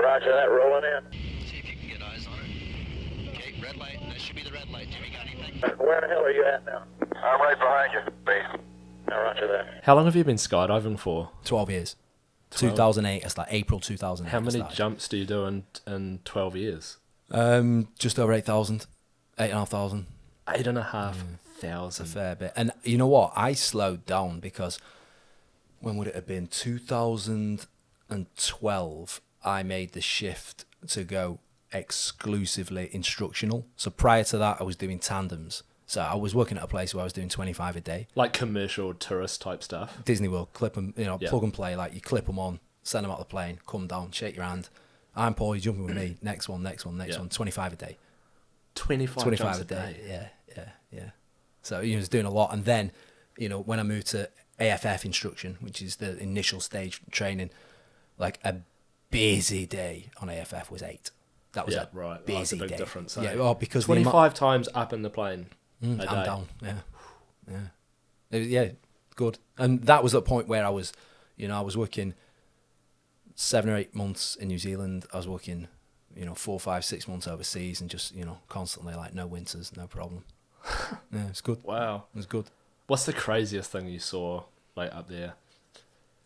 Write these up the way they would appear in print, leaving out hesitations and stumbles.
Roger that, rolling in. See if you can get eyes on it. Okay, red light. That should be the red light. Have you got anything? Where the hell are you at now? I'm right behind you, base. Now, roger that. How long have you been skydiving for? 12 years. 12? 2008. It's like April 2008. How many jumps do you do in 12 years? Just over 8,000. 8,500. 8,500. It's a fair bit. And you know what? I slowed down because when would it have been? 2012, I made the shift to go exclusively instructional. So prior to that, I was doing tandems. So I was working at a place where I was doing 25 a day. Like commercial tourist type stuff? Disney World, clip them, plug and play. Like you clip them on, send them out the plane, come down, shake your hand. I'm Paul, you're jumping with me. Next one. 25 a day. 25 a day. Yeah. So I was doing a lot. And then, when I moved to AFF instruction, which is the initial stage training, like a busy day on AFF was 8. That was right. busy That's a big day. difference. Yeah, well, because 25 times up in the plane a day. I'm down. Yeah, good. And that was the point where I was working 7 or 8 months in New Zealand. I was working, 4, 5, 6 months overseas, and just constantly like no winters, no problem. Yeah, it's good. Wow, it's good. What's the craziest thing you saw like up there?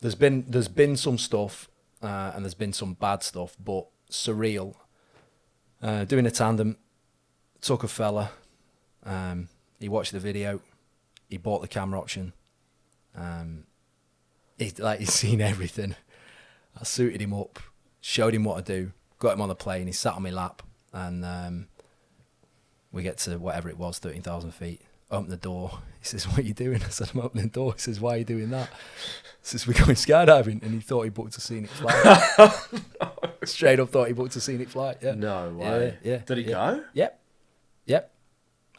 There's been some stuff, and there's been some bad stuff, but surreal. Doing a tandem, took a fella. He watched the video. He bought the camera option. He's seen everything. I suited him up, showed him what to do, got him on the plane. He sat on my lap, and we get to whatever it was, 13,000 feet. Open the door. He says, "What are you doing?" I said, "I'm opening the door." He says, "Why are you doing that?" He says, "We're going skydiving." And he thought he booked a scenic flight. Straight up thought he booked a scenic flight. Yeah. No way. Yeah. Did he go? Yep.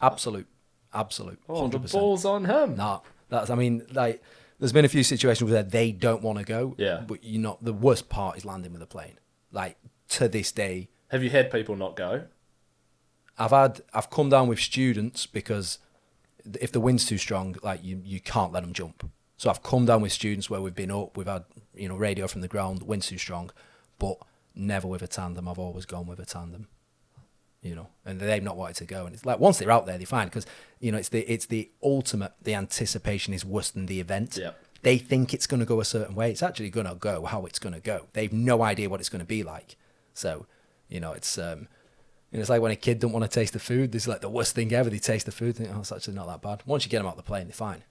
Absolute. Oh, 100%. the ball's on him. Nah, there's been a few situations where they don't want to go. Yeah. But the worst part is landing with a plane. Like, to this day. Have you had people not go? I've come down with students because if the wind's too strong, like you can't let them jump. So I've come down with students where we've been up, we've had radio from the ground, the wind's too strong, but never with a tandem. I've always gone with a tandem, and they've not wanted to go. And it's like once they're out there, they're fine because it's the ultimate. The anticipation is worse than the event. Yeah. They think it's going to go a certain way. It's actually going to go how it's going to go. They've no idea what it's going to be like. So it's like when a kid don't want to taste the food. This is like the worst thing ever. They taste the food, think, oh, it's actually not that bad. Once you get them out the plane, they're fine.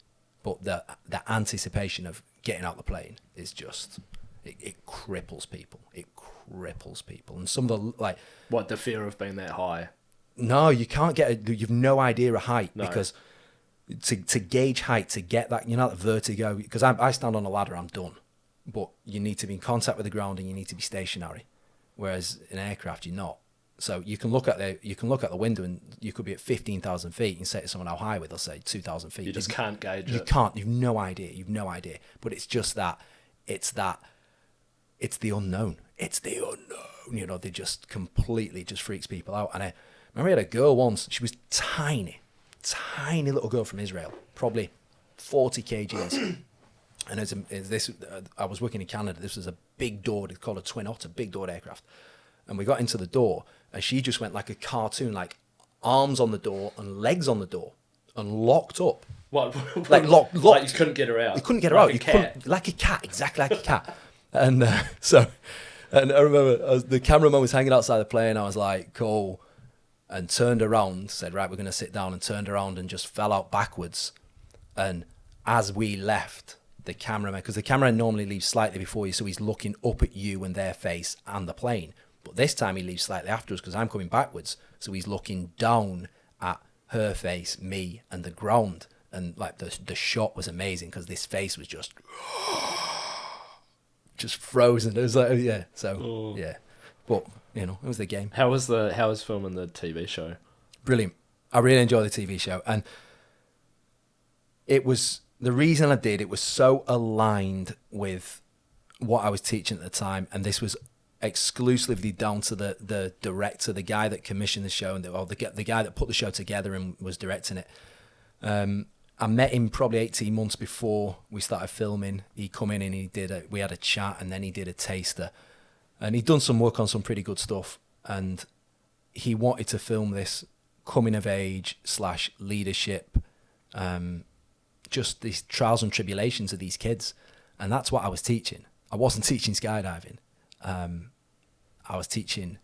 But the anticipation of getting out the plane is just, it cripples people. It cripples people. And some of the, What, the fear of being that high? No, you can't you've no idea of height. No. Because to gauge height, to get that, that vertigo, because I stand on a ladder, I'm done. But you need to be in contact with the ground and you need to be stationary. Whereas in aircraft, you're not. So you can look at the window and you could be at 15,000 feet and say to someone how high with, they'll say 2,000 feet. You just can't gauge it. You can't. You've no idea. But it's just it's the unknown. It's the unknown. They just completely just freaks people out. And I remember I had a girl once. She was tiny little girl from Israel, probably 40 kgs. And I was working in Canada. This was a big door. It's called a Twin Otter, big doored aircraft. And we got into the door, and she just went like a cartoon, like arms on the door and legs on the door, and locked up. What? Like locked. Like you couldn't get her out. You couldn't get her like out. A cat. Like a cat, exactly like a cat. And and I remember the cameraman was hanging outside the plane. I was like, cool, and turned around, said, right, we're going to sit down, and turned around and just fell out backwards. And as we left, the cameraman, because the cameraman normally leaves slightly before you, so he's looking up at you and their face and the plane. But this time he leaves slightly after us because I'm coming backwards. So he's looking down at her face, me, and the ground. And like the shot was amazing because this face was just frozen. It was like, yeah. So, yeah. But, it was the game. How was filming the TV show? Brilliant. I really enjoyed the TV show. And it was, the reason I did, it was so aligned with what I was teaching at the time. And this was exclusively down to the director, the guy that commissioned the show, and the guy that put the show together and was directing it. I met him probably 18 months before we started filming. He come in and we had a chat, and then he did a taster. And he'd done some work on some pretty good stuff, and he wanted to film this coming of age / leadership, just these trials and tribulations of these kids. And that's what I was teaching. I wasn't teaching skydiving. I was teaching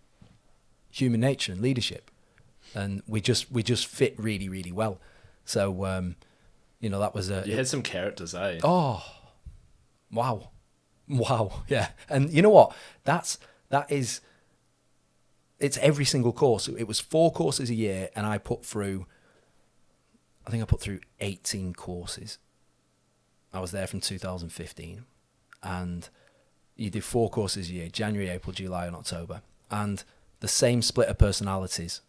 human nature and leadership, and we just fit really, really well. So, you know, that was You had some characters, eh? Oh, wow, yeah. And you know what? It's every single course. It was 4 courses a year, and I put through 18 courses. I was there from 2015, and you did 4 courses a year: January, April, July, and October. And the same split of personalities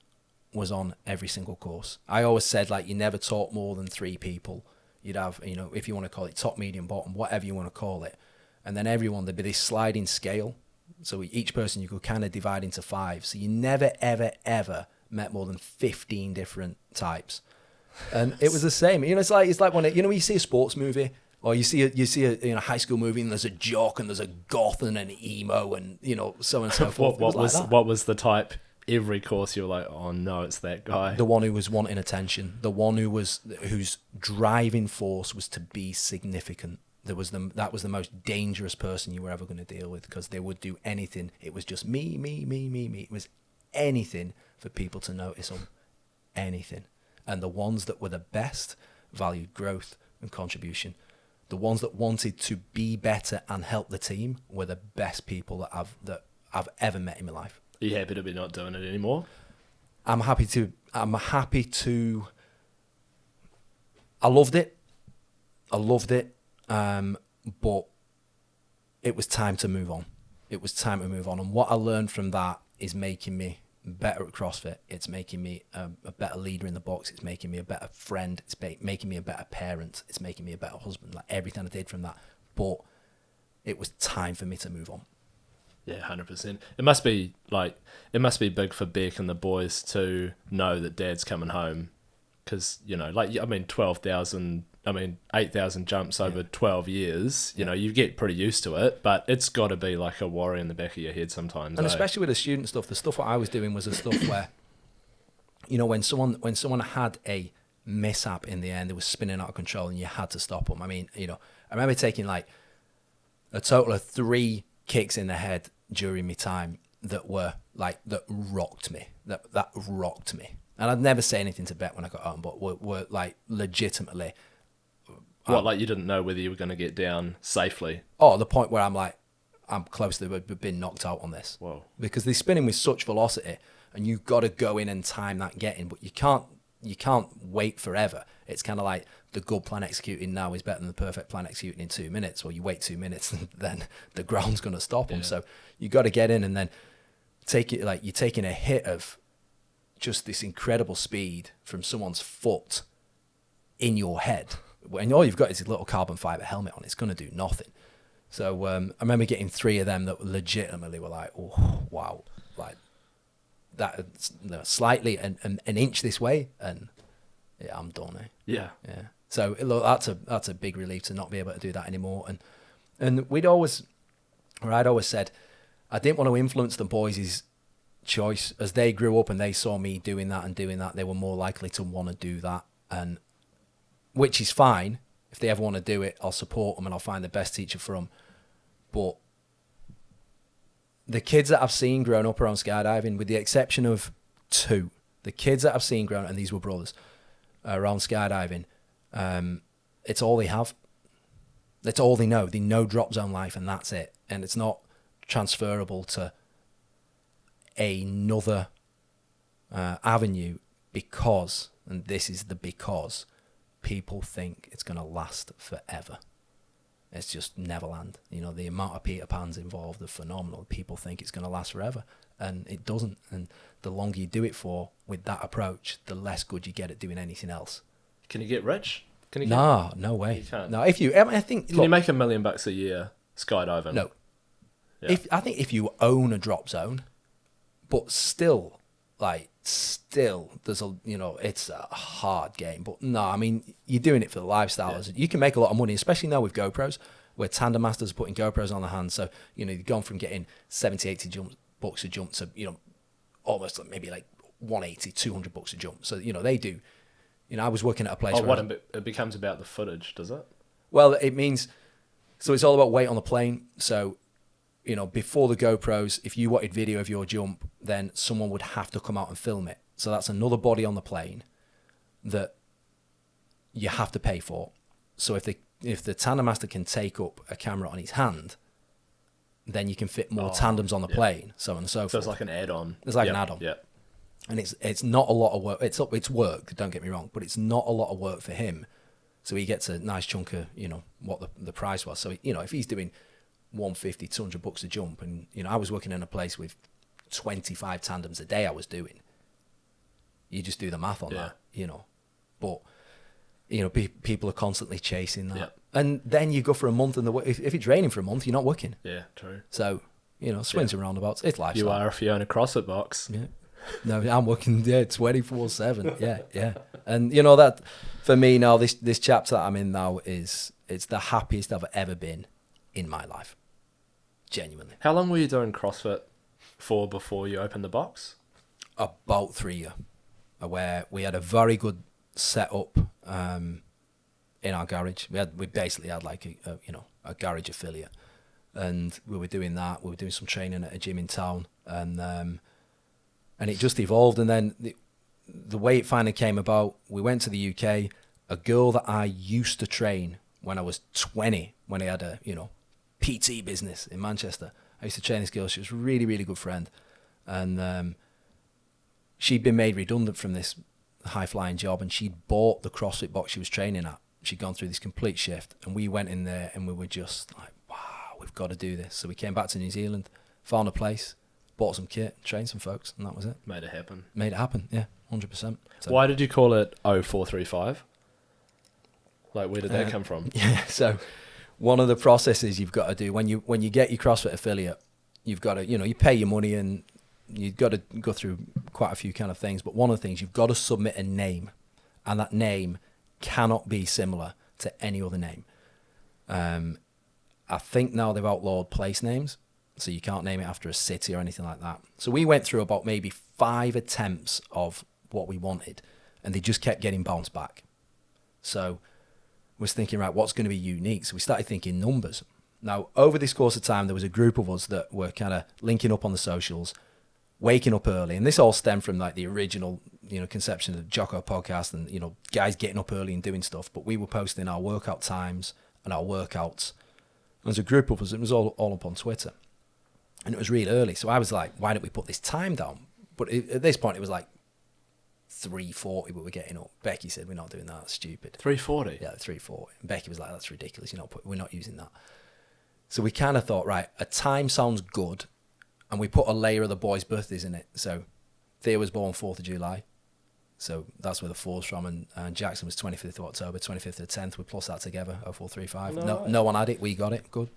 was on every single course. I always said, like, you never taught more than 3 people. You'd have, you know, if you want to call it top, medium, bottom, whatever you want to call it. And then everyone, there'd be this sliding scale. So each person you could kind of divide into 5. So you never, ever, ever met more than 15 different types. And it was the same. You know, it's like when when you see a sports movie, or you see a high school movie, and there's a jock and there's a goth and an emo, and you know, so on and so forth. What was the type? Every course you were like, oh no, it's that guy. The one who was wanting attention. The one whose driving force was to be significant. That was the most dangerous person you were ever going to deal with, because they would do anything. It was just me. It was anything for people to notice them. Anything. And the ones that were the best valued growth and contribution. The ones that wanted to be better and help the team were the best people that I've ever met in my life. Are you happy to be not doing it anymore? I'm happy to. I loved it. But it was time to move on. And what I learned from that is making me better at CrossFit. It's making me a better leader in the box. It's making me a better friend. It's making me a better parent. It's making me a better husband. Like everything I did from that. But it was time for me to move on. Yeah, 100%. It must be big for Beck and the boys to know that Dad's coming home, because 8,000 jumps over 12 years. You know, you get pretty used to it, but it's got to be like a worry in the back of your head sometimes. And especially with the student stuff, the stuff what I was doing was the stuff where, you know, when someone had a mishap in the end, they were spinning out of control, and you had to stop them. I mean, you know, I remember taking like a total of 3 kicks in the head during my time that rocked me. That rocked me. And I'd never say anything to Beck when I got home, but were like legitimately. Like you didn't know whether you were going to get down safely? Oh, the point where I'm close to being knocked out on this. Whoa. Because they're spinning with such velocity, and you've got to go in and time that getting, but you can't wait forever. It's kind of like the good plan executing now is better than the perfect plan executing in 2 minutes. Well, you wait 2 minutes, and then the ground's going to stop them. So you got to get in and then take it, like you're taking a hit of just this incredible speed from someone's foot in your head. When all you've got is a little carbon fiber helmet on, it's going to do nothing. So I remember getting 3 of them that legitimately were like, oh, wow, like that, slightly an inch this way, and yeah, I'm done. Yeah. So look, that's a big relief to not be able to do that anymore. And I'd always said I didn't want to influence the boys' choice. As they grew up and they saw me doing that, they were more likely to want to do that, and which is fine. If they ever want to do it, I'll support them and I'll find the best teacher for them. But the kids that I've seen growing up around skydiving, with the exception of 2, the kids that I've seen growing up, and these were brothers, around skydiving, it's all they have. That's all they know. They know drop zone life, and that's it. And it's not transferable to another avenue because, and this is the because, people think it's going to last forever. It's just Neverland. You know, the amount of Peter Pans involved are phenomenal. People think it's going to last forever, and it doesn't. And the longer you do it for with that approach, the less good you get at doing anything else. Can you get rich? No way. You can't. No, I think. Can you make $1 million a year skydiving? No. Yeah. I think if you own a drop zone, but still, there's it's a hard game. But no, I mean, you're doing it for the lifestyle. Yeah. You can make a lot of money, especially now with GoPros. where tandem masters are putting GoPros on their hands. So, you've gone from getting 70, 80 bucks a jump to, almost maybe like 180, 200 bucks a jump. So, they do. I was working at a place where... it becomes about the footage, does it? Well, it means... So it's all about weight on the plane. So, before the GoPros, if you wanted video of your jump, then someone would have to come out and film it. So that's another body on the plane that you have to pay for. So if the tandem master can take up a camera on his hand, then you can fit more tandems on the plane, so on and so forth. So it's like an add-on. It's like an add-on. Yeah. And it's not a lot of work. It's work, don't get me wrong, but it's not a lot of work for him. So he gets a nice chunk of, what the price was. So, if he's doing 150, 200 bucks a jump, and, I was working in a place with 25 tandems a day I was doing. You just do the math on that, But, people are constantly chasing that. Yeah. And then you go for a month, and if it's raining for a month, you're not working. Yeah, true. So, swings and roundabouts. It's lifestyle. You are if you own a CrossFit box. Yeah. No, I'm working 24/7. Yeah. And that for me now, this chapter that I'm in now it's the happiest I've ever been in my life. Genuinely. How long were you doing CrossFit for before you opened the box? About 3 years, where we had a very good setup in our garage. We basically had like a garage affiliate, and we were doing that. We were doing some training at a gym in town, and it just evolved. And then the way it finally came about, we went to the UK. A girl that I used to train when I was 20, when I had a PT business in Manchester. I used to train this girl. She was a really, really good friend, and she'd been made redundant from this high-flying job, and she'd bought the CrossFit box she was training at. She'd gone through this complete shift, and we went in there, and we were just like, wow, we've got to do this. So we came back to New Zealand, found a place, bought some kit, trained some folks, and that was it. Made it happen. Made it happen, yeah, 100%. So, why did you call it 0435? Like, where did that come from? Yeah, so one of the processes you've got to do when you get your CrossFit affiliate, you've got to, you pay your money, and you've got to go through quite a few kind of things. But one of the things, you've got to submit a name, and that name cannot be similar to any other name. I think now they've outlawed place names, so you can't name it after a city or anything like that. So we went through about maybe 5 attempts of what we wanted, and they just kept getting bounced back. So was thinking, right, what's going to be unique? So we started thinking numbers. Now, over this course of time, there was a group of us that were kind of linking up on the socials, waking up early. And this all stemmed from like the original, conception of the Jocko podcast and, guys getting up early and doing stuff. But we were posting our workout times and our workouts. And there's a group of us, it was all up on Twitter. And it was really early. So I was like, why don't we put this time down? But at this point, it was like 3:40, but we're getting up. Becky said, we're not doing that. That's stupid. 340? Yeah, 3:40. And Becky was like, that's ridiculous. We're not using that. So we kind of thought, right, a time sounds good. And we put a layer of the boys' birthdays in it. So Thea was born 4th of July. So that's where the 4's from. And Jackson was 25th of October, 25th of the 10th. We plus that together, 0435. No one had it. We got it. Good.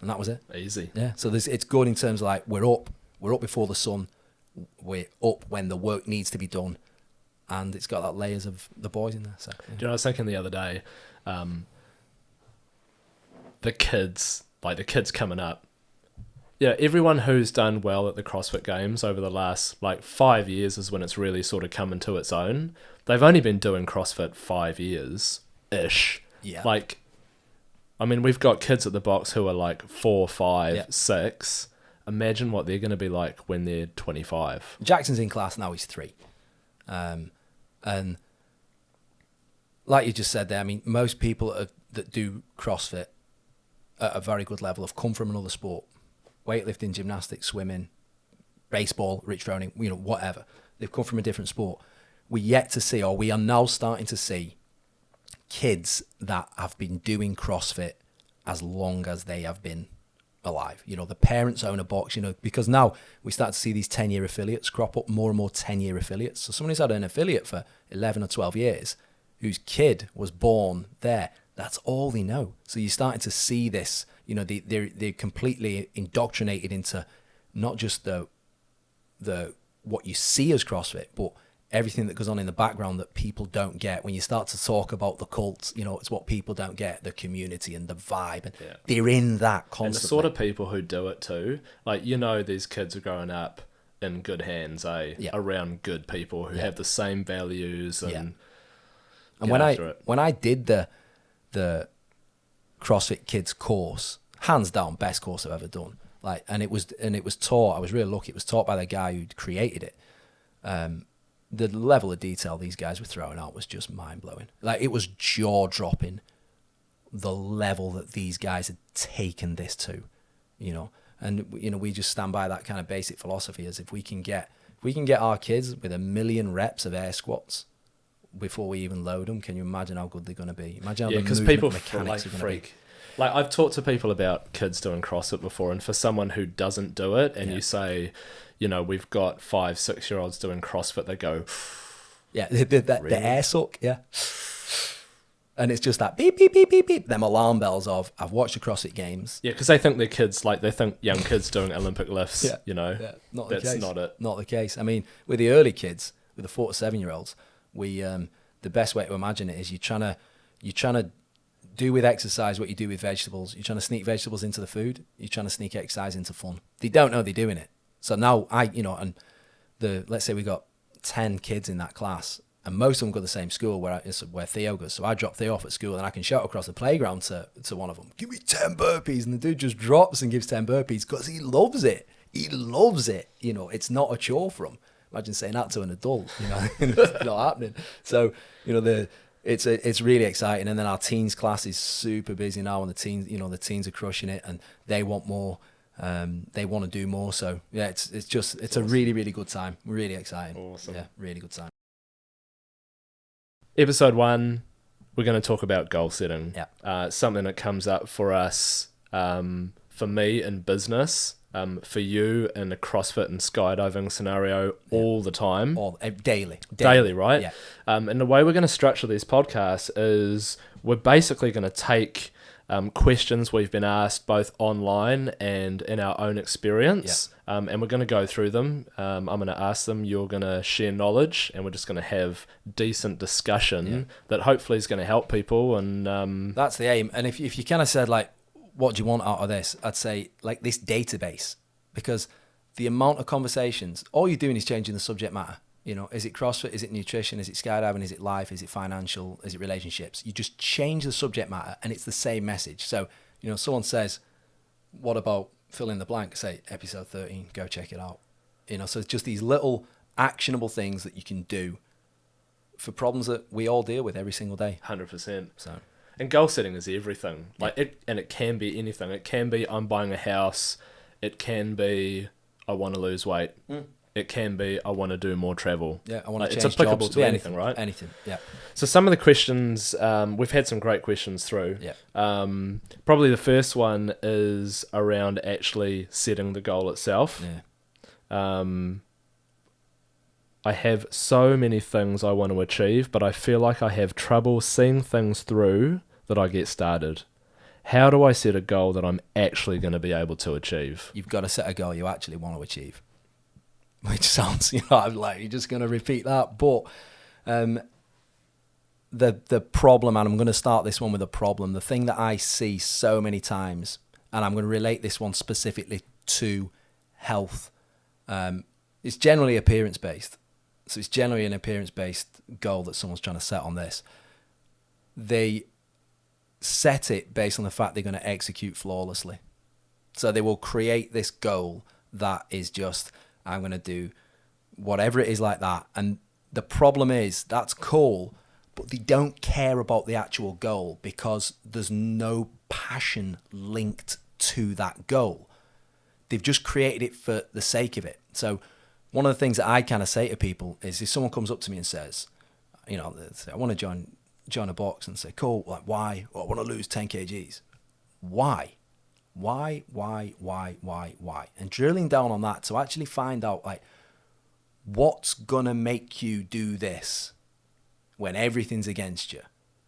And that was it. Easy. Yeah. So it's good in terms of like, we're up before the sun. We're up when the work needs to be done. And it's got that layers of the boys in there. So, yeah. Do you know, I was thinking the other day, the kids coming up. Yeah, everyone who's done well at the CrossFit Games over the last 5 years is when it's really sort of come into its own. They've only been doing CrossFit 5 years-ish. Yeah. We've got kids at the box who are 4, 5, 6. Imagine what they're going to be like when they're 25. Jackson's in class now, he's 3. And like you just said there, most people that do CrossFit at a very good level have come from another sport. Weightlifting, gymnastics, swimming, baseball, rich rowing, whatever. They've come from a different sport. We are now starting to see kids that have been doing CrossFit as long as they have been alive. The parents own a box, because now we start to see these 10-year affiliates crop up, more and more 10-year affiliates. So someone who's had an affiliate for 11 or 12 years, whose kid was born there, that's all they know. So you're starting to see this, they're completely indoctrinated into not just the what you see as CrossFit, but everything that goes on in the background that people don't get. When you start to talk about the cult, you know, it's what people don't get, the community and the vibe. And they're in that constantly. And the sort of people who do it too, like, you know, these kids are growing up in good hands, around good people who have the same values and and when I did the CrossFit Kids course, hands down best course I've ever done. Like, and it was taught. I was really lucky. It was taught by the guy who created it. The level of detail these guys were throwing out was just mind blowing. Like, it was jaw dropping. The level that these guys had taken this to, you know, and you know, we just stand by that kind of basic philosophy as if we can get our kids with 1 million reps of air squats before we even load them. Can you imagine how good they're going to be? Imagine how because people mechanics are freak. Like, I've talked to people about kids doing CrossFit before, and for someone who doesn't do it, and you say, you know, we've got 5-6-year-olds doing CrossFit, they go, really? The air suck, and it's just that beep beep beep beep beep, them alarm bells of I've watched the CrossFit Games. Yeah, because they think they're kids, like they think young kids doing Olympic lifts. You know, not that's the case. not the case. I mean, with the early kids, with the 4 to 7-year-olds, we the best way to imagine it is you're trying to do with exercise what you do with vegetables. You're trying to sneak vegetables into the food. You're trying to sneak exercise into fun. They don't know they're doing it. So now let's say we got 10 kids in that class, and most of them go to the same school where Theo goes. So I drop Theo off at school, and I can shout across the playground to one of them, "Give me 10 burpees," and the dude just drops and gives 10 burpees because he loves it. He loves it. You know, it's not a chore for him. Imagine saying that to an adult. You know, it's not happening. So you know It's really exciting, and then our teens class is super busy now, and the teens are crushing it, and they want more. They want to do more. So yeah, it's awesome. A really, really good time. Really exciting. Awesome. Yeah, really good time. Episode 1, we're going to talk about goal setting. Yeah. Something that comes up for us, for me in business, for you in a CrossFit and skydiving scenario all the time. Daily, right? Yeah. And the way we're going to structure these podcasts is we're basically going to take questions we've been asked both online and in our own experience, and we're going to go through them. I'm going to ask them, you're going to share knowledge, and we're just going to have decent discussion that hopefully is going to help people. And that's the aim. And if you kind of said, like, what do you want out of this? I'd say, like, this database, because the amount of conversations, all you're doing is changing the subject matter. You know, is it CrossFit? Is it nutrition? Is it skydiving? Is it life? Is it financial? Is it relationships? You just change the subject matter and it's the same message. So, you know, someone says, what about fill in the blank? Say episode 13, go check it out. You know, so it's just these little actionable things that you can do for problems that we all deal with every single day. 100%. So, and goal setting is everything. It can be anything. It can be I'm buying a house. It can be I want to lose weight. It can be I want to do more travel. Yeah, I want to change jobs. It's applicable to anything, right? Anything, yeah. So some of the questions, we've had some great questions through. Yeah. Probably the first one is around actually setting the goal itself. Yeah. I have so many things I want to achieve, but I feel like I have trouble seeing things through that I get started. How do I set a goal that I'm actually going to be able to achieve? You've got to set a goal you actually want to achieve. Which sounds, you know, I'm like, you're just going to repeat that. But the problem, and I'm going to start this one with a problem, the thing that I see so many times, and I'm going to relate this one specifically to health, it's generally appearance-based. So it's generally an appearance-based goal that someone's trying to set on this. They set it based on the fact they're going to execute flawlessly. So they will create this goal that is just, I'm going to do whatever it is like that. And the problem is, that's cool, but they don't care about the actual goal because there's no passion linked to that goal. They've just created it for the sake of it. So one of the things that I kind of say to people is if someone comes up to me and says, you know, I want to join a box, and say, cool, like, why? Well, I want to lose 10 kgs. Why? Why? And drilling down on that to actually find out, like, what's going to make you do this when everything's against you?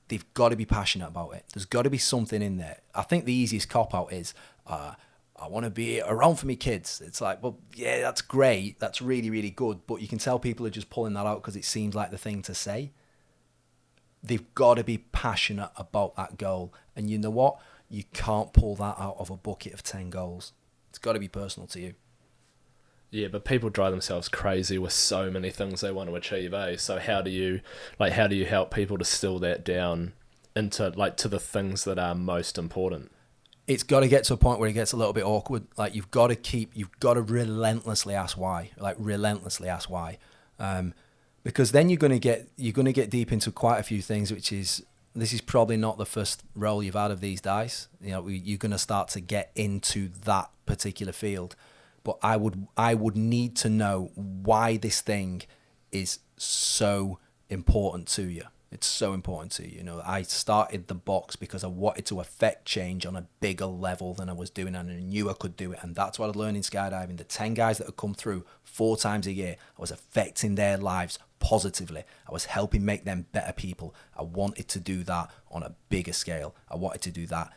They've got to be passionate about it. There's got to be something in there. I think the easiest cop-out is, I want to be around for me kids. It's like, well, yeah, that's great. That's really, really good. But you can tell people are just pulling that out because it seems like the thing to say. They've got to be passionate about that goal. And you know what? You can't pull that out of a bucket of 10 goals. It's got to be personal to you. Yeah, but people drive themselves crazy with so many things they want to achieve, eh? So how do you help people distill that down into to the things that are most important? It's got to get to a point where it gets a little bit awkward. Like you've got to relentlessly ask why. Because then you're going to get deep into quite a few things, this is probably not the first roll you've had of these dice. You know, you're going to start to get into that particular field. But I would need to know why this thing is so important to you. It's so important to you. You know, I started the box because I wanted to affect change on a bigger level than I was doing, and I knew I could do it. And that's what I learned in skydiving. The 10 guys that had come through 4 times a year, I was affecting their lives positively. I was helping make them better people. I wanted to do that on a bigger scale. I wanted to do that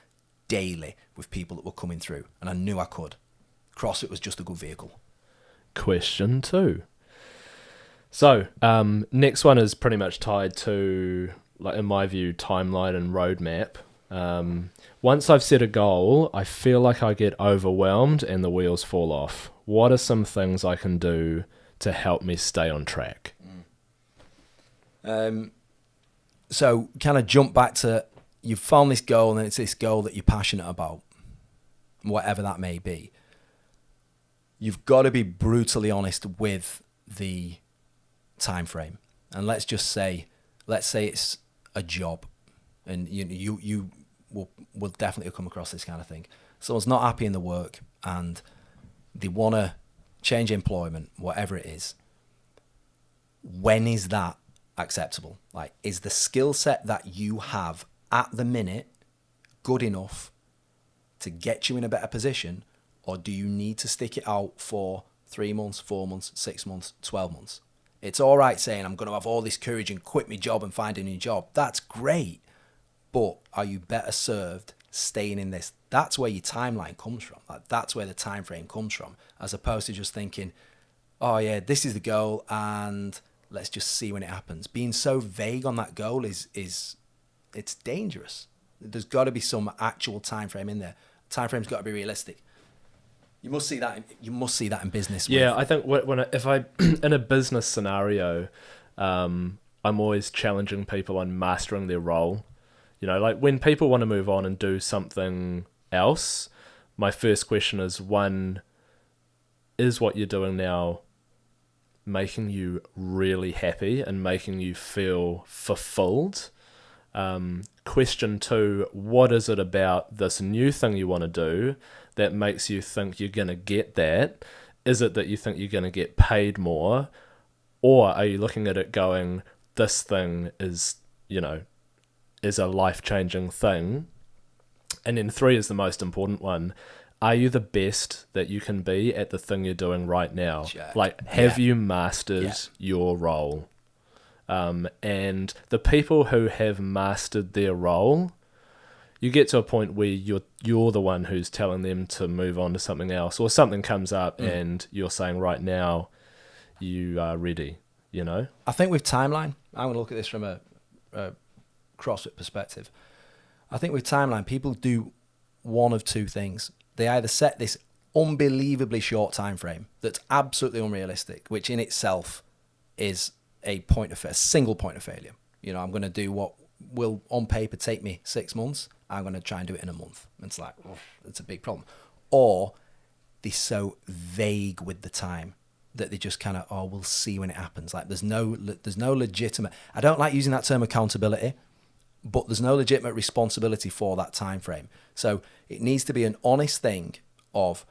daily with people that were coming through, and I knew I could. CrossFit was just a good vehicle. Question 2. So, next one is pretty much tied to, in my view, timeline and roadmap. Once I've set a goal, I feel like I get overwhelmed and the wheels fall off. What are some things I can do to help me stay on track? So kind of jump back to, you've found this goal and it's this goal that you're passionate about, whatever that may be. You've got to be brutally honest with the time frame. And let's say it's a job, and you will definitely come across this kind of thing. Someone's not happy in the work and they want to change employment, whatever it is. When is that acceptable? Like, is the skill set that you have at the minute good enough to get you in a better position, or do you need to stick it out for 3 months, 4 months, 6 months, 12 months? It's all right saying I'm going to have all this courage and quit my job and find a new job. That's great. But are you better served staying in this? That's where your timeline comes from. Like, that's where the time frame comes from, as opposed to just thinking, oh yeah, this is the goal and let's just see when it happens. Being so vague on that goal is it's dangerous. There's got to be some actual time frame in there. Time frame's got to be realistic. You must see that in business. Yeah, I think if I in a business scenario, I'm always challenging people on mastering their role. You know, like when people want to move on and do something else, my first question is, one, is what you're doing now making you really happy and making you feel fulfilled? Question 2, what is it about this new thing you want to do that makes you think you're going to get that? Is it that you think you're going to get paid more? Or are you looking at it going, this thing is a life-changing thing? And then 3 is the most important one. Are you the best that you can be at the thing you're doing right now? Check. Like, have you mastered your role? And the people who have mastered their role, you get to a point where you're the one who's telling them to move on to something else, or something comes up and you're saying, right now, you are ready, you know? I think with timeline, I'm going to look at this from a CrossFit perspective. I think with timeline, people do one of 2 things. They either set this unbelievably short time frame that's absolutely unrealistic, which in itself is a single point of failure. You know, I'm going to do what will on paper take me 6 months. I'm going to try and do it in a month. It's like, it's a big problem. Or they're so vague with the time that they just kind of, we'll see when it happens. Like there's no legitimate, I don't like using that term accountability, but there's no legitimate responsibility for that time frame. So it needs to be an honest thing of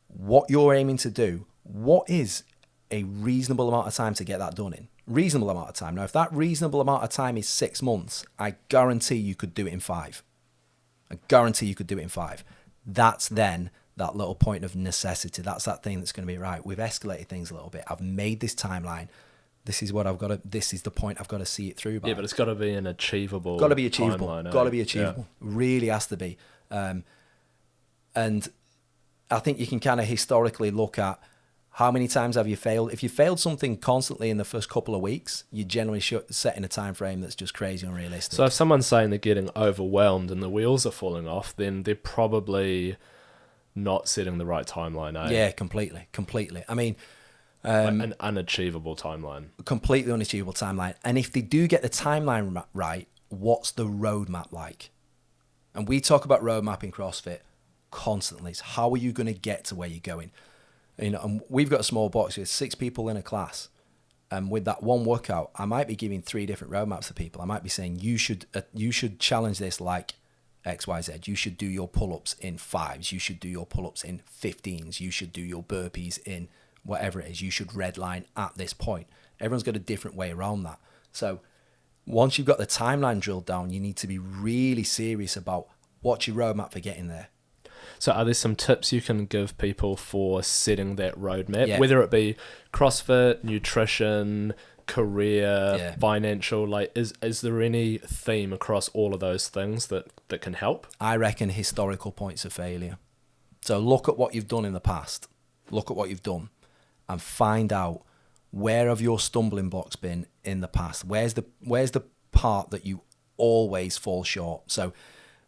what you're aiming to do. What is a reasonable amount of time to get that done in? Reasonable amount of time. Now, if that reasonable amount of time is 6 months, I guarantee you could do it in 5. I guarantee you could do it in 5. That's then that little point of necessity. That's that thing that's going to be right. We've escalated things a little bit. I've made this timeline. This is what I've got to, this is the point I've got to see it through by. Yeah, but it's got to be an achievable Got to be achievable. timeline, Got to be achievable. Yeah. Really has to be. And I think you can kind of historically look at how many times have you failed. If you failed something constantly in the first couple of weeks, you're generally setting a time frame that's just crazy unrealistic. So if someone's saying they're getting overwhelmed and the wheels are falling off, then they're probably not setting the right timeline, eh? Yeah, completely. I mean, like an unachievable timeline. Completely unachievable timeline. And if they do get the timeline right, what's the roadmap like? And we talk about roadmap in CrossFit constantly. It's how are you going to get to where you're going? You know, and we've got a small box with 6 people in a class. And with that one workout, I might be giving 3 different roadmaps to people. I might be saying, you should challenge this like XYZ. You should do your pull-ups in 5s. You should do your pull-ups in 15s. You should do your burpees in whatever it is. You should redline at this point. Everyone's got a different way around that. So once you've got the timeline drilled down, you need to be really serious about what's your roadmap for getting there. So are there some tips you can give people for setting that roadmap, Yeah. whether it be CrossFit, nutrition, career, Yeah. financial? Like, is there any theme across all of those things that can help? I reckon historical points of failure. So look at what you've done in the past. Look at what you've done and find out where have your stumbling blocks been in the past. Where's the part that you always fall short? So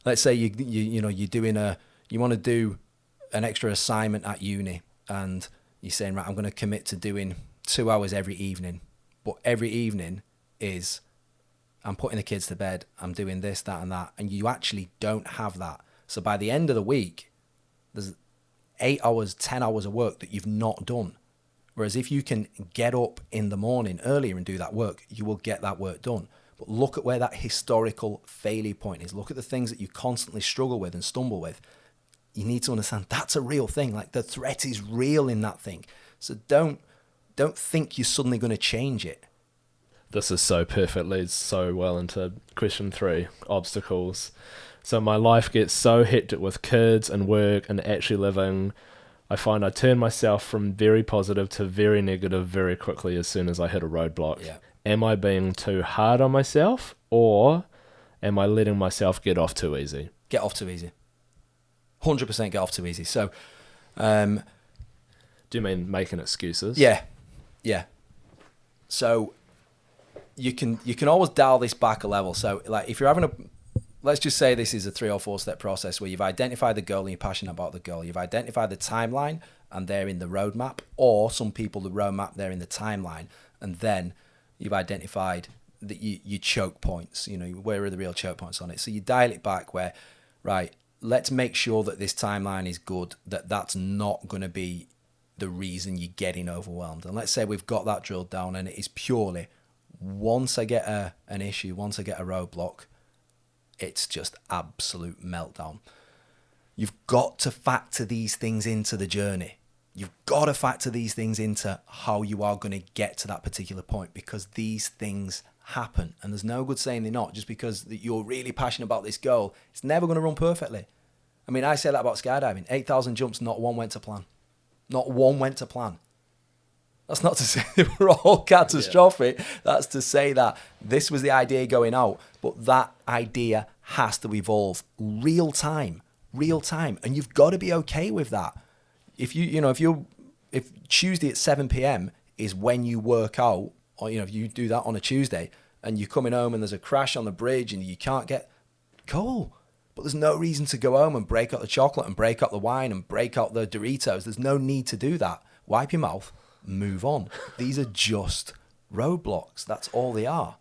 let's say you're doing you want to do an extra assignment at uni and you're saying, right, I'm going to commit to doing 2 hours every evening. But every evening is I'm putting the kids to bed, I'm doing this, that, and that. And you actually don't have that. So by the end of the week, there's 8 hours, 10 hours of work that you've not done. Whereas if you can get up in the morning earlier and do that work, you will get that work done. But look at where that historical failure point is. Look at the things that you constantly struggle with and stumble with. You need to understand that's a real thing. Like the threat is real in that thing. So don't think you're suddenly going to change it. This is so perfect, leads so well into question 3, obstacles. So my life gets so hectic with kids and work and actually living. I find I turn myself from very positive to very negative very quickly as soon as I hit a roadblock. Yeah. Am I being too hard on myself, or am I letting myself get off too easy? Get off too easy. 100% get off too easy. So, do you mean making excuses? Yeah. So you can always dial this back a level. So like if you're having let's just say this is a 3 or 4 step process where you've identified the goal and you're passionate about the goal. You've identified the timeline and they're in the roadmap, or some people, the roadmap, they're in the timeline. And then you've identified that you choke points, where are the real choke points on it? So you dial it back where, right, let's make sure that this timeline is good, that's not going to be the reason you're getting overwhelmed. And let's say we've got that drilled down and it is purely, once I get an issue, once I get a roadblock, it's just absolute meltdown. You've got to factor these things into the journey. You've got to factor these things into how you are going to get to that particular point, because these things happen. And there's no good saying they're not. Just because you're really passionate about this goal, it's never going to run perfectly. I mean, I say that about skydiving. 8,000 jumps, not one went to plan. Not one went to plan. That's not to say they were all catastrophic. Yeah. That's to say that this was the idea going out, but that idea has to evolve real time, and you've got to be okay with that. If Tuesday at 7 p.m. is when you work out, or if you do that on a Tuesday and you're coming home and there's a crash on the bridge and you can't get, cool. But there's no reason to go home and break out the chocolate and break out the wine and break out the Doritos. There's no need to do that. Wipe your mouth, move on. These are just roadblocks. That's all they are.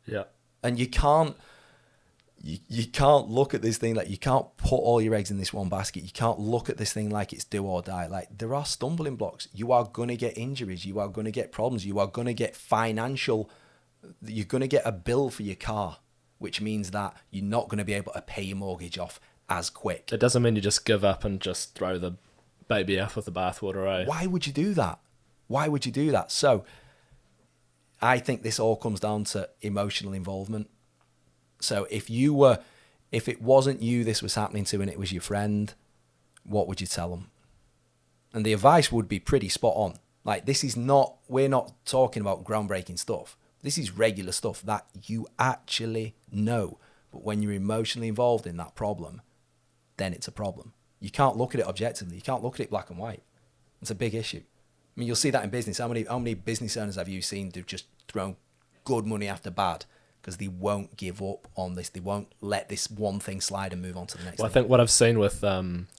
Yeah. And you can't look at this thing like, you can't put all your eggs in this one basket. You can't look at this thing like it's do or die. Like, there are stumbling blocks. You are going to get injuries. You are going to get problems. You are going to get you're going to get a bill for your car, which means that you're not going to be able to pay your mortgage off as quick. It doesn't mean you just give up and just throw the baby out with the bathwater, eh? Why would you do that? So I think this all comes down to emotional involvement. So if it wasn't you this was happening to and it was your friend, what would you tell them? And the advice would be pretty spot on. Like, we're not talking about groundbreaking stuff. This is regular stuff that you actually know. But when you're emotionally involved in that problem, then it's a problem. You can't look at it objectively. You can't look at it black and white. It's a big issue. I mean, you'll see that in business. How many business owners have you seen who've just thrown good money after bad because they won't give up on this? They won't let this one thing slide and move on to the next Well, thing. I think what I've seen with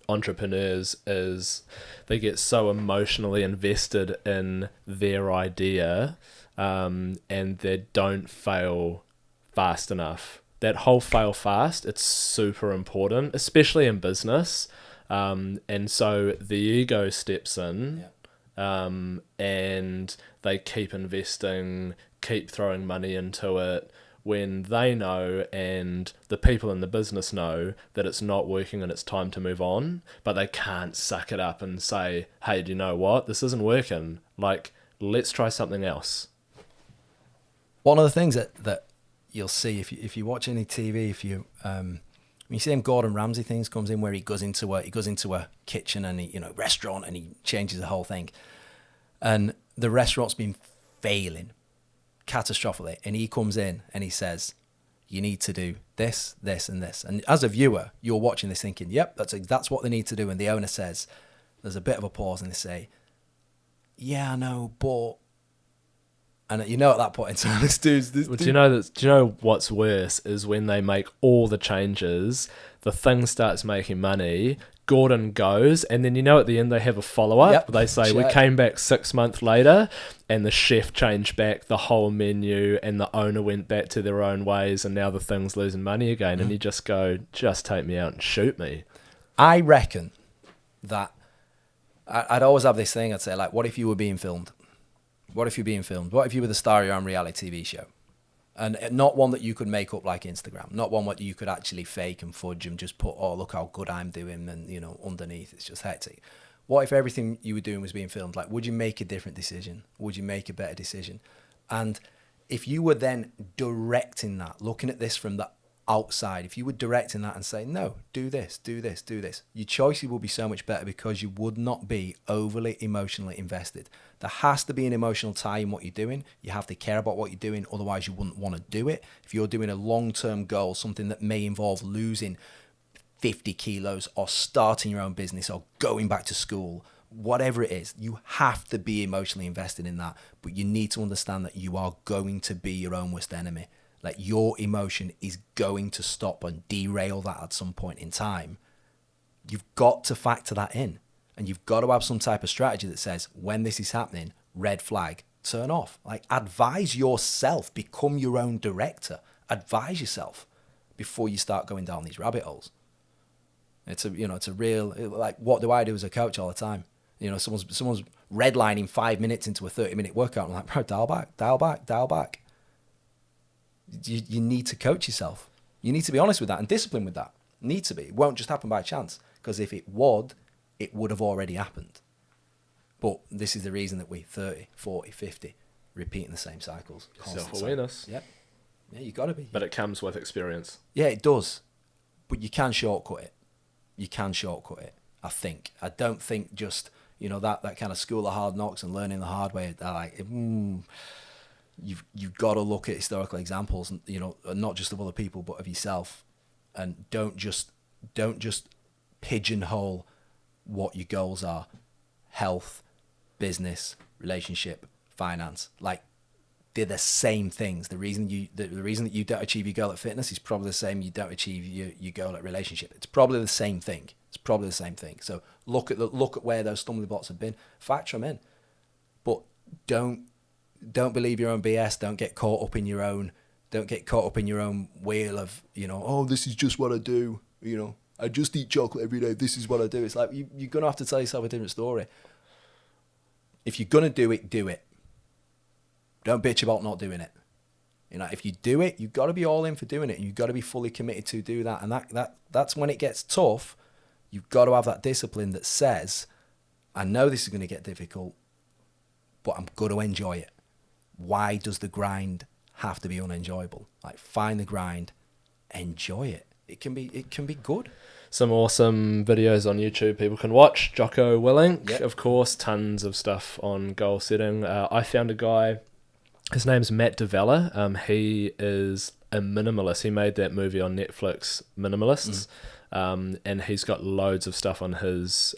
entrepreneurs is they get so emotionally invested in their idea and they don't fail fast enough. That whole fail fast, it's super important, especially in business. And so the ego steps in. And they keep investing, keep throwing money into it when they know and the people in the business know that it's not working and it's time to move on, but they can't suck it up and say, hey, do you know what? This isn't working. Like, let's try something else. One of the things that you'll see if you watch any TV, if you you see them Gordon Ramsay things comes in where he goes into a kitchen and restaurant and he changes the whole thing, and the restaurant's been failing catastrophically, and he comes in and he says, you need to do this, this, and this. And as a viewer, you're watching this thinking, yep, that's what they need to do. And the owner says, there's a bit of a pause, and they say, yeah, I know, but. And at that point in time, this dude's... Do you know what's worse is when they make all the changes, the thing starts making money, Gordon goes, and then at the end they have a follow-up. Yep. They say, we came back 6 months later, and the chef changed back the whole menu, and the owner went back to their own ways, and now the thing's losing money again. Mm-hmm. And you just go, just take me out and shoot me. I reckon that... I'd always have this thing, I'd say, like, what if you were being filmed? What if you're being filmed? What if you were the star of your own reality TV show? And not one that you could make up like Instagram. Not one that you could actually fake and fudge and just put, oh, look how good I'm doing. And, underneath, it's just hectic. What if everything you were doing was being filmed? Like, would you make a different decision? Would you make a better decision? And if you were then directing that, looking at this from the outside, if you were directing that and saying, no, do this, do this, do this, your choices will be so much better because you would not be overly emotionally invested. There has to be an emotional tie in what you're doing. You have to care about what you're doing, otherwise you wouldn't want to do it. If you're doing a long-term goal, something that may involve losing 50 kilos or starting your own business or going back to school, whatever it is, you have to be emotionally invested in that. But you need to understand that you are going to be your own worst enemy. Like, your emotion is going to stop and derail that at some point in time. You've got to factor that in. And you've got to have some type of strategy that says, when this is happening, red flag, turn off. Like, advise yourself, become your own director. Advise yourself before you start going down these rabbit holes. It's a real, like, what do I do as a coach all the time? Someone's redlining 5 minutes into a 30-minute workout. I'm like, bro, dial back, dial back, dial back. You need to coach yourself. You need to be honest with that and disciplined with that. Need to be. It won't just happen by chance, because if it would have already happened. But this is the reason that we 30, 40, 50 repeating the same cycles. Self-awareness. Yep. Yeah, you got to be. But it comes with experience. Yeah, it does. But you can shortcut it. I think. I don't think just, that kind of school of hard knocks and learning the hard way. You've got to look at historical examples, not just of other people, but of yourself, and don't just pigeonhole what your goals are: health, business, relationship, finance. Like, they're the same things. The reason that you don't achieve your goal at fitness is probably the same you don't achieve your goal at relationship. It's probably the same thing. So look at where those stumbling blocks have been, factor them in, but don't believe your own BS. Don't get caught up in your own wheel of, oh, this is just what I do. I just eat chocolate every day. This is what I do. It's like, you're going to have to tell yourself a different story. If you're going to do it, do it. Don't bitch about not doing it. If you do it, you've got to be all in for doing it. You've got to be fully committed to do that. And that's when it gets tough. You've got to have that discipline that says, I know this is going to get difficult, but I'm going to enjoy it. Why does the grind have to be unenjoyable? Like, find the grind, enjoy it. It can be good. Some awesome videos on YouTube people can watch. Jocko Willink, Yep. Of course, tons of stuff on goal setting. I found a guy, his name's Matt Devella. He is a minimalist. He made that movie on Netflix, Minimalists. and he's got loads of stuff on his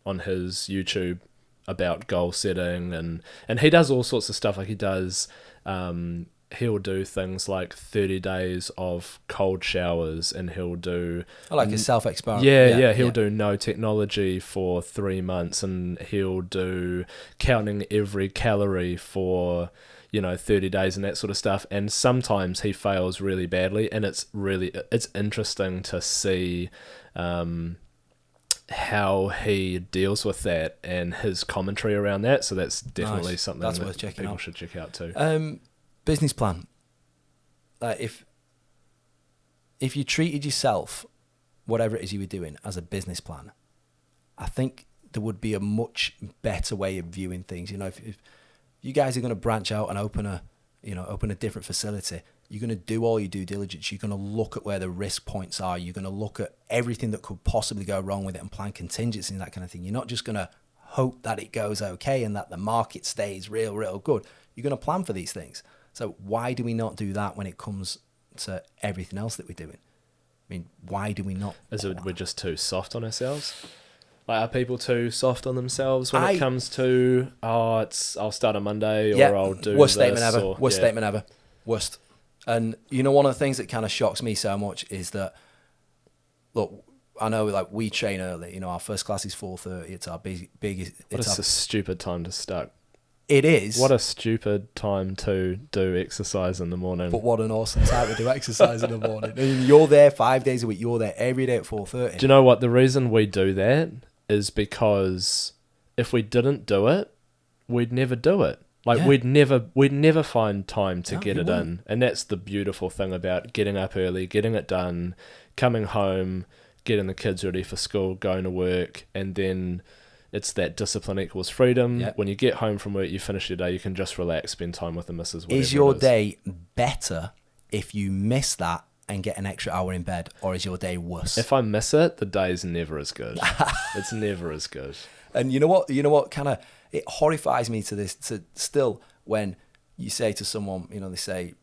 YouTube about goal setting, and he does all sorts of stuff. Like he does, he'll do things like 30 days of cold showers, and he'll do like a self-experiment. He'll do no technology for 3 months, and he'll do counting every calorie for 30 days and that sort of stuff. And sometimes he fails really badly, and it's interesting to see how he deals with that and his commentary around that. So that's definitely something that's that worth checking people out. should check out too. Business plan. If you treated yourself, whatever it is you were doing, as a business plan, I think there would be a much better way of viewing things. If you guys are going to branch out and open a different facility, you're going to do all your due diligence. You're going to look at where the risk points are. You're going to look at everything that could possibly go wrong with it and plan contingencies and that kind of thing. You're not just going to hope that it goes okay and that the market stays real good. You're going to plan for these things. So why do we not do that when it comes to everything else that we're doing? I mean, why do we not? Is it we're just too soft on ourselves? Like, are people too soft on themselves when it comes to, I'll start on Monday, or I'll do worst this? Statement ever. Worst statement ever. Worst. And one of the things that kind of shocks me so much is that, look, I know like we train early. Our first class is 4:30. It's our biggest. It's a stupid time to start. It is. What a stupid time to do exercise in the morning. But what an awesome time to do exercise in the morning. I mean, you're there 5 days a week. You're there every day at 4:30. Do you know what? The reason we do that is because if we didn't do it, we'd never do it. Like, we'd never find time to get it in. And that's the beautiful thing about getting up early, getting it done, coming home, getting the kids ready for school, going to work, and then it's that discipline equals freedom. Yep. When you get home from work, you finish your day, you can just relax, spend time with the missus. Is your day better if you miss that and get an extra hour in bed, or is your day worse? If I miss it, the day's never as good. It's never as good. And you know what kind of, it horrifies me to still when you say to someone, they say,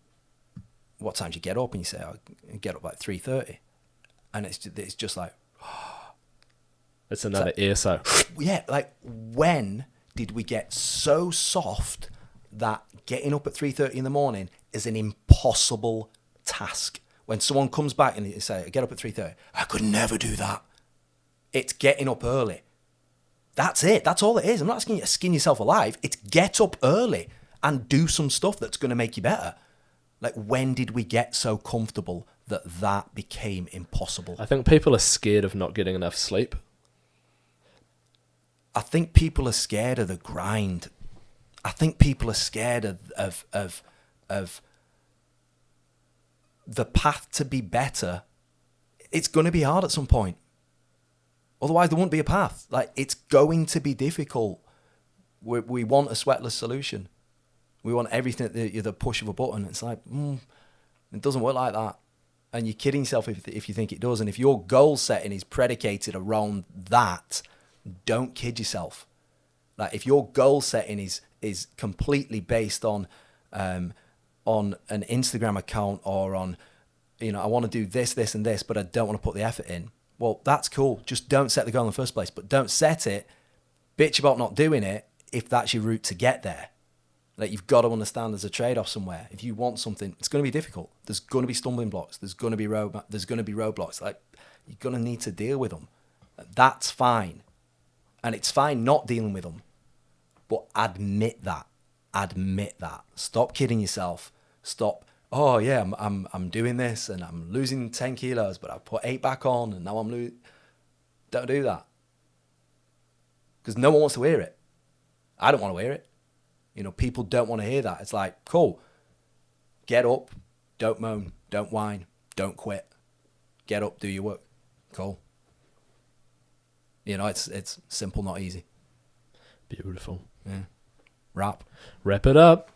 what time do you get up? And you say, I get up like 3:30. And it's just like, it's another ESO. Yeah, like, when did we get so soft that getting up at 3:30 in the morning is an impossible task? When someone comes back and they say, I get up at 3:30, I could never do that. It's getting up early. That's it. That's all it is. I'm not asking you to skin yourself alive. It's get up early and do some stuff that's going to make you better. Like, when did we get so comfortable that became impossible? I think people are scared of not getting enough sleep. I think people are scared of the grind. I think people are scared of the path to be better. It's going to be hard at some point. Otherwise, there won't be a path. Like, it's going to be difficult. We want a sweatless solution. We want everything at the push of a button. It's like, it doesn't work like that. And you're kidding yourself if you think it does. And if your goal setting is predicated around that, don't kid yourself. Like, if your goal setting is completely based on an Instagram account, or on, I want to do this, and this, but I don't want to put the effort in. Well, that's cool. Just don't set the goal in the first place. But don't set it, bitch about not doing it, if that's your route to get there. Like, you've got to understand there's a trade-off somewhere. If you want something, it's going to be difficult. There's going to be stumbling blocks. There's going to be roadblocks. Like, you're going to need to deal with them. That's fine. And it's fine not dealing with them. But admit that. Stop kidding yourself. Stop. Oh yeah, I'm doing this and I'm losing 10 kilos, but I put 8 back on and now I'm losing. Don't do that. Because no one wants to hear it. I don't want to hear it. People don't want to hear that. It's like, cool. Get up. Don't moan. Don't whine. Don't quit. Get up. Do your work. Cool. It's simple, not easy. Beautiful. Yeah. Wrap it up.